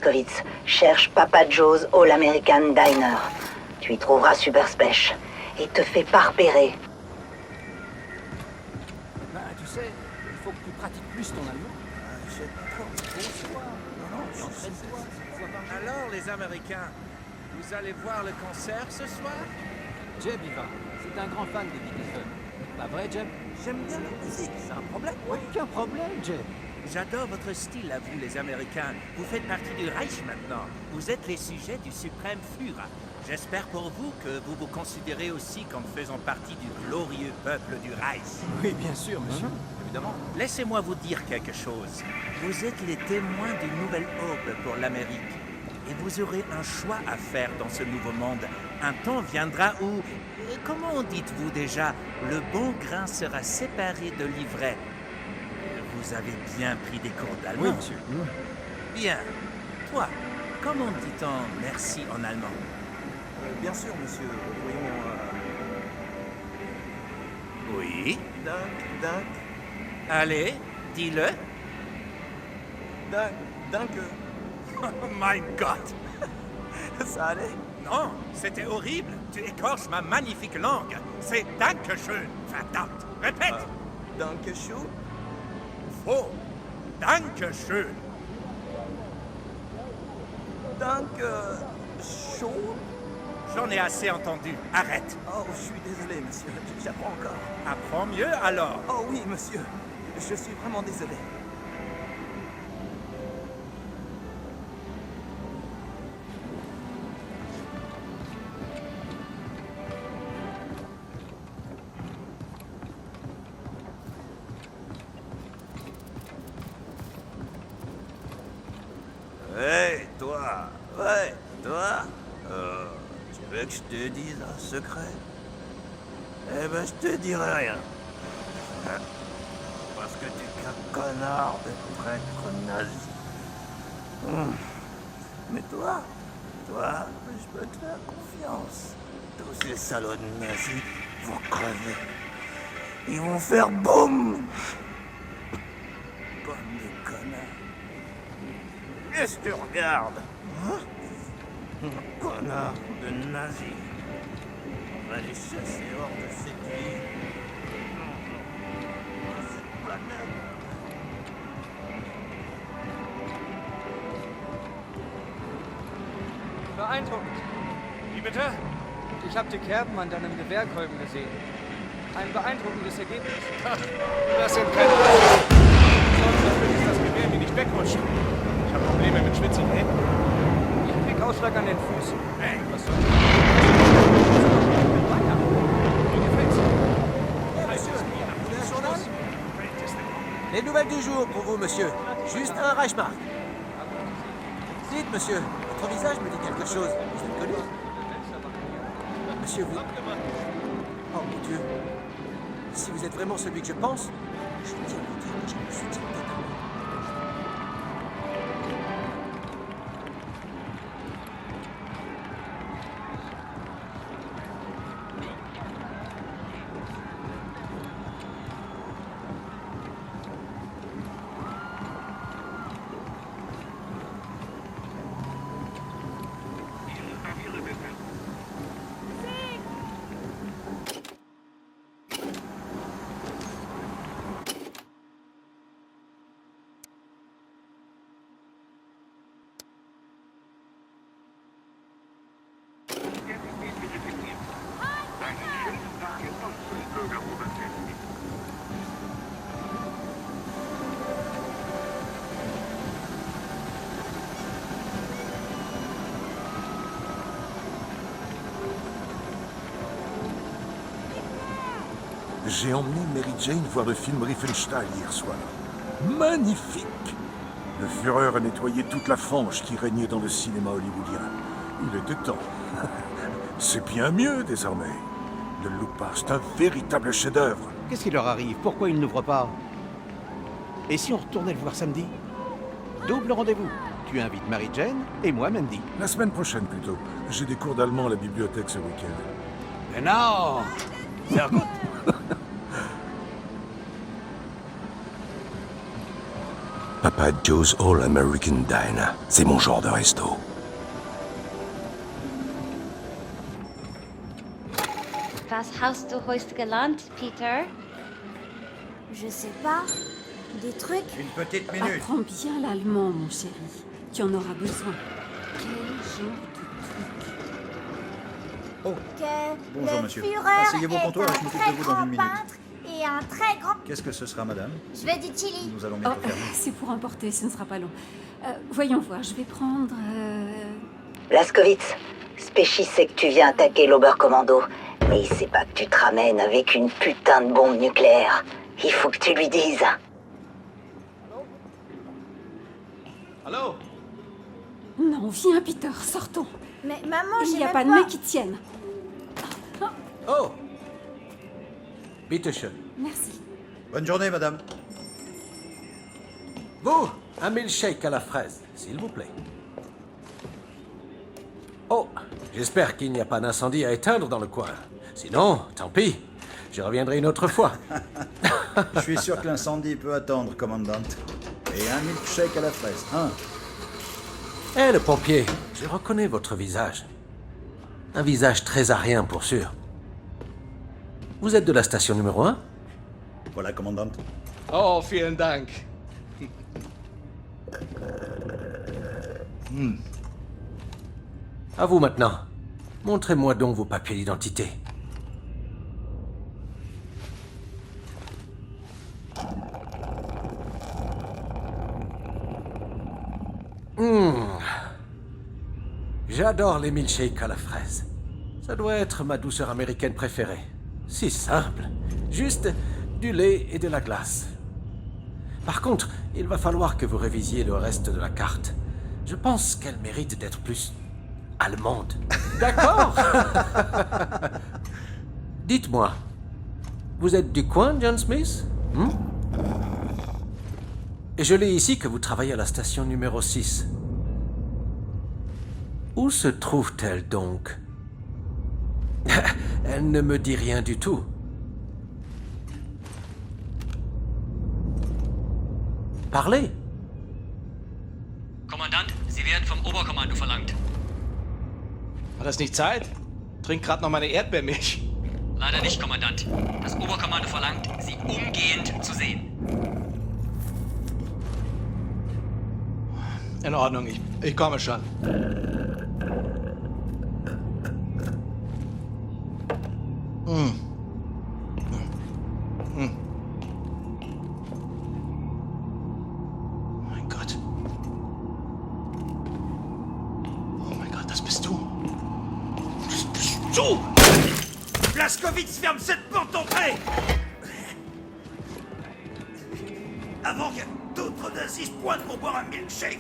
Blaskowitz. Cherche Papa Joe's All American Diner. Tu y trouveras Super Spesh. Et te fais pas repérer. Ben, tu sais, il faut que tu pratiques plus ton allemand. J'ai pas trop bon choix. Non, Et entraîne-toi, une fois par jour. Alors, les Américains, vous allez voir le concert ce soir? Jeb y va. C'est un grand fan des Beatles. Pas vrai, Jeb? J'aime bien la musique, c'est un problème. Aucun problème, Jeb. J'adore votre style à vous, les Américains. Vous faites partie du Reich maintenant. Vous êtes les sujets du suprême Führer. J'espère pour vous que vous vous considérez aussi comme faisant partie du glorieux peuple du Reich. Oui, bien sûr, monsieur. Évidemment. Laissez-moi vous dire quelque chose. Vous êtes les témoins d'une nouvelle aube pour l'Amérique. Et vous aurez un choix à faire dans ce nouveau monde. Un temps viendra où, comment dites-vous déjà, le bon grain sera séparé de l'ivraie. Vous avez bien pris des cours d'allemand? Oui, monsieur. Bien. Toi, comment dit-on merci en allemand? Bien sûr, monsieur. Voyons. Oui. Dunk. Allez, dis-le. Dunk. Oh my God! Ça allait? Non, c'était horrible. Tu écorches ma magnifique langue. C'est Dankeschön, verdammt. Répète. Dankeschön? Faux. Dankeschön. Dankeschön? J'en ai assez entendu. Arrête. Oh, je suis désolé, monsieur. J'apprends encore. Apprends mieux alors. Oh oui, monsieur. Je suis vraiment désolé. Hey, toi. Ouais, toi. Tu veux que je te dise un secret? Eh ben, je te dirai rien. Hein? Parce que t'es qu'un connard de traître nazi. Mais toi, je peux te faire confiance. Tous ces salauds de nazis vont crever. Ils vont faire boum! Comme des connards. Qu'est-ce que tu regardes? Hein? Connard de nazi. On va les chasser hors de cette ville. De cette planète. Beeindruckend. Wie bitte? Ich habe die Kerben an deinem Gewehrkolben gesehen. Ein beeindruckendes Ergebnis. Das sind keine Affen. Sonst will ich das Gewehr mir nicht wegrutschen. Ich habe Probleme mit schwitzigen Händen. Ich krieg Ausschlag an den Füßen. Hey, was soll Les nouvelles du jour pour vous, monsieur. Juste un Reichmark. Dites, monsieur, votre visage me dit quelque chose. Vous êtes connu? Monsieur, vous... Oh mon Dieu. Si vous êtes vraiment celui que je pense, je tiens à vous dire que je me soutiens totalement. J'ai emmené Mary Jane voir le film Riefenstahl hier soir. Magnifique! Le Führer a nettoyé toute la fange qui régnait dans le cinéma hollywoodien. Il était temps. C'est bien mieux désormais. Ne loupe pas, c'est un véritable chef-d'œuvre. Qu'est-ce qui leur arrive? Pourquoi ils n'ouvrent pas? Et si on retournait le voir samedi? Double rendez-vous. Tu invites Mary-Jane et moi, Mandy. La semaine prochaine plutôt. J'ai des cours d'allemand à la bibliothèque ce week-end. Mais non! C'est gut. Papa Joe's All American Diner. C'est mon genre de resto. Was hast du heute gelernt, Peter? Je sais pas. Des trucs. Une petite minute. Apprends bien l'allemand, mon chéri. Tu en auras besoin. Quel genre de truc? Que Bonjour, le monsieur. Führer Asseyez-vous au est comptoir et je un m'occupe très de vous dans grand une minute. peintre et un très grand... Qu'est-ce que ce sera, madame? Je veux du chili. Nous allons Oh, bientôt fermer. c'est pour emporter, ce ne sera pas long. Voyons voir, je vais prendre... Blaskowitz, Spéchi sait que tu viens attaquer l'Oberkommando, mais il sait pas que tu te ramènes avec une putain de bombe nucléaire. Il faut que tu lui dises. Allô? Non, viens, Peter, sortons. Mais maman, Il j'ai n'y a même pas de mec qui tienne. Oh Bitte schön. Merci. Bonne journée, madame. Vous, un milkshake à la fraise, s'il vous plaît. Oh, j'espère qu'il n'y a pas d'incendie à éteindre dans le coin. Sinon, tant pis. Je reviendrai une autre fois. Je suis sûr que l'incendie peut attendre, commandant. Et un milkshake à la fraise, hein? Eh, le pompier, je reconnais votre visage. Un visage très arien, pour sûr. Vous êtes de la station numéro 1? Voilà, commandant. Oh, vielen Dank. À vous maintenant. Montrez-moi donc vos papiers d'identité. J'adore les milkshakes à la fraise. Ça doit être ma douceur américaine préférée. Si simple. Juste du lait et de la glace. Par contre, il va falloir que vous révisiez le reste de la carte. Je pense qu'elle mérite d'être plus allemande. D'accord. Dites-moi, vous êtes du coin, John Smith? Je lis ici que vous travaillez à la station numéro 6. Où se trouve-t-elle donc? Elle ne me dit rien du tout. Parlez. Kommandant, Sie werden vom Oberkommando verlangt. War das nicht Zeit? Trink gerade noch meine Erdbeermilch. Leider nicht, Kommandant. Das Oberkommando verlangt, Sie umgehend zu sehen. In Ordnung, ich komme schon. Mein Gott. Oh mein Gott, das bist du. Das bist du! Blaskowitz, ferme cette porte d'entrée! Avant que d'autres nazis se pointent pour boire un milkshake!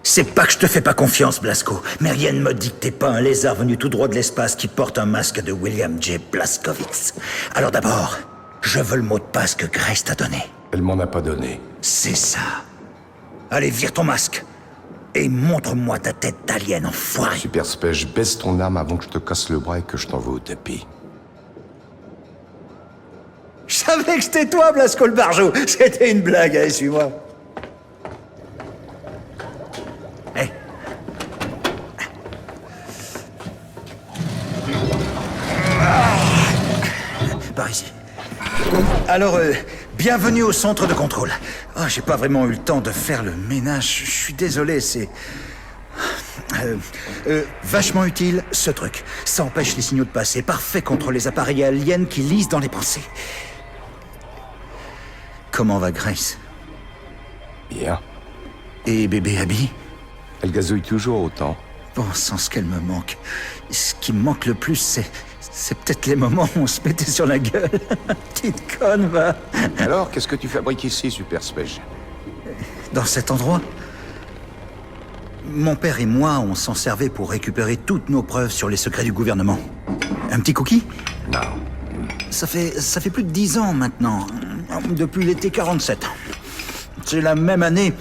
C'est pas que je te fais pas confiance, Blasko, mais rien ne me dit que t'es pas un lézard venu tout droit de l'espace qui porte un masque de William J. Blaskowitz. Alors d'abord, je veux le mot de passe que Grace t'a donné. Elle m'en a pas donné. C'est ça. Allez, vire ton masque. Et montre-moi ta tête d'alien, enfoiré. Super Spèche, baisse ton arme avant que je te casse le bras et que je t'envoie au tapis. Je savais que c'était toi, Blasko le barjot. C'était une blague, allez, suis-moi. Hé. Par ici. Alors, bienvenue au centre de contrôle. Oh, j'ai pas vraiment eu le temps de faire le ménage. Je suis désolé, c'est... vachement utile, ce truc. Ça empêche les signaux de passer. Parfait contre les appareils aliens qui lisent dans les pensées. Comment va Grace? Bien. Et bébé Abby? Elle gazouille toujours autant. Bon sang, ce qu'elle me manque. Ce qui me manque le plus, c'est peut-être les moments où on se mettait sur la gueule. Petite conne, va. Alors, qu'est-ce que tu fabriques ici, Super Spèche? Dans cet endroit, mon père et moi, on s'en servait pour récupérer toutes nos preuves sur les secrets du gouvernement. Un petit cookie? Non. Ça fait plus de 10 ans maintenant, depuis l'été 47. C'est la même année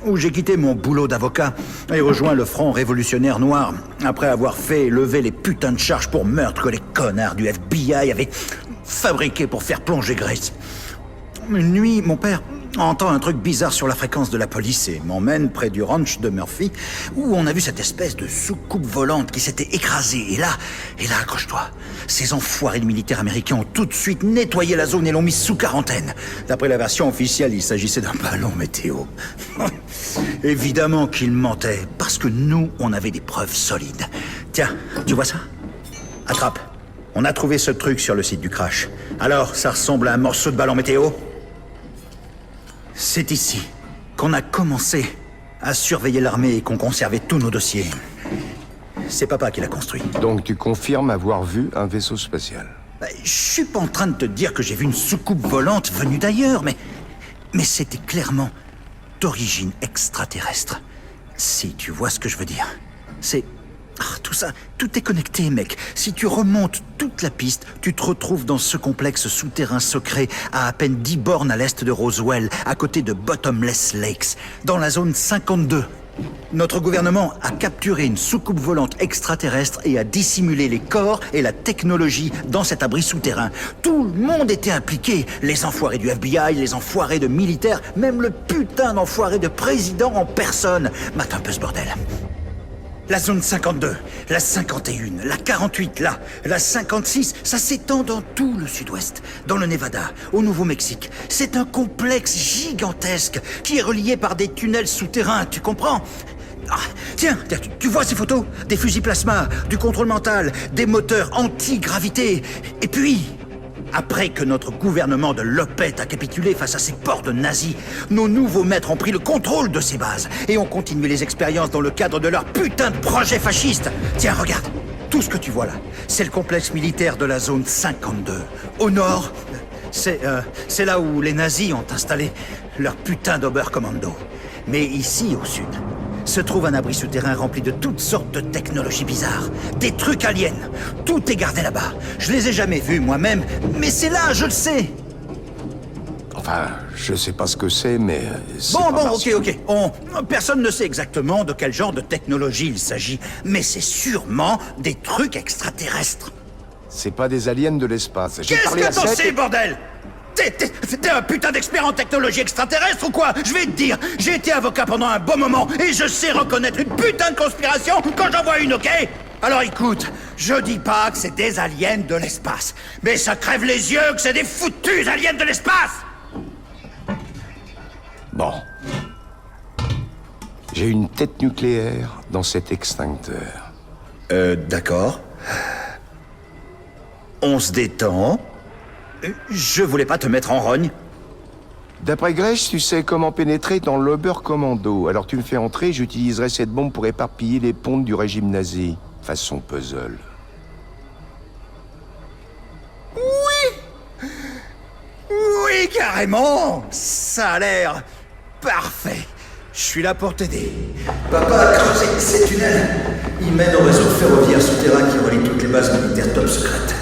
où j'ai quitté mon boulot d'avocat et rejoint le Front révolutionnaire noir, après avoir fait lever les putains de charges pour meurtre que les connards du FBI avaient fabriqué pour faire plonger Grace. Une nuit, mon père entend un truc bizarre sur la fréquence de la police et m'emmène près du ranch de Murphy, où on a vu cette espèce de soucoupe volante qui s'était écrasée. Et là, accroche-toi, ces enfoirés de militaires américains ont tout de suite nettoyé la zone et l'ont mise sous quarantaine. D'après la version officielle, il s'agissait d'un ballon météo. Évidemment qu'ils mentaient, parce que nous, on avait des preuves solides. Tiens, tu vois ça? Attrape. On a trouvé ce truc sur le site du crash. Alors, ça ressemble à un morceau de ballon météo? C'est ici qu'on a commencé à surveiller l'armée et qu'on conservait tous nos dossiers. C'est papa qui l'a construit. Donc tu confirmes avoir vu un vaisseau spatial? Je suis pas en train de te dire que j'ai vu une soucoupe volante venue d'ailleurs, mais c'était clairement d'origine extraterrestre. Si tu vois ce que je veux dire. C'est... tout ça, tout est connecté, mec. Si tu remontes toute la piste, tu te retrouves dans ce complexe souterrain secret à peine 10 bornes à l'est de Roswell, à côté de Bottomless Lakes, dans la zone 52. Notre gouvernement a capturé une soucoupe volante extraterrestre et a dissimulé les corps et la technologie dans cet abri souterrain. Tout le monde était impliqué. Les enfoirés du FBI, les enfoirés de militaires, même le putain d'enfoiré de président en personne. Mate un peu ce bordel. La zone 52, la 51, la 48, là, la 56, ça s'étend dans tout le sud-ouest, dans le Nevada, au Nouveau-Mexique. C'est un complexe gigantesque qui est relié par des tunnels souterrains, tu comprends? Tiens, tu vois ces photos? Des fusils plasma, du contrôle mental, des moteurs anti-gravité. Et puis... après que notre gouvernement de Lopette a capitulé face à ces porcs de nazis, nos nouveaux maîtres ont pris le contrôle de ces bases et ont continué les expériences dans le cadre de leur putain de projet fasciste. Tiens, regarde, tout ce que tu vois là, c'est le complexe militaire de la zone 52. Au nord, c'est là où les nazis ont installé leur putain d'Oberkommando. Mais ici, au sud, se trouve un abri souterrain rempli de toutes sortes de technologies bizarres. Des trucs aliens. Tout est gardé là-bas. Je les ai jamais vus moi-même, mais c'est là, je le sais. Enfin, je sais pas ce que c'est, mais... ok. Personne ne sait exactement de quel genre de technologie il s'agit, mais c'est sûrement des trucs extraterrestres. C'est pas des aliens de l'espace. Qu'est-ce que t'en sais, bordel? T'es un putain d'expert en technologie extraterrestre ou quoi? Je vais te dire, j'ai été avocat pendant un bon moment et je sais reconnaître une putain de conspiration quand j'en vois une, ok? Alors écoute, je dis pas que c'est des aliens de l'espace, mais ça crève les yeux que c'est des foutus aliens de l'espace! Bon. J'ai une tête nucléaire dans cet extincteur. D'accord. On se détend. Je voulais pas te mettre en rogne. D'après Grace, tu sais comment pénétrer dans l'Oberkommando. Alors tu me fais entrer, j'utiliserai cette bombe pour éparpiller les pontes du régime nazi. Façon puzzle. Oui, carrément. Ça a l'air parfait. Je suis là pour t'aider. Papa a creusé ces tunnels. Il mène au réseau ferroviaire souterrain qui relie toutes les bases militaires top secrètes.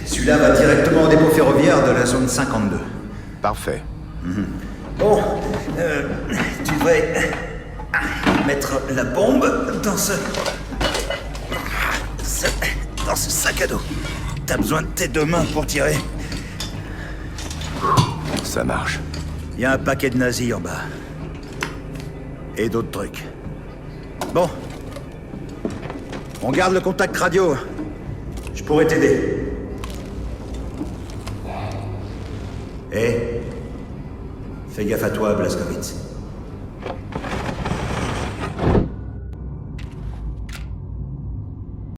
Celui-là va directement au dépôt ferroviaire de la zone 52. Parfait. Bon, tu devrais mettre la bombe dans ce sac à dos. T'as besoin de tes deux mains pour tirer. Ça marche. Il y a un paquet de nazis en bas. Et d'autres trucs. Bon. On garde le contact radio. Je pourrais t'aider. Fais gaffe à toi, Blazkowicz.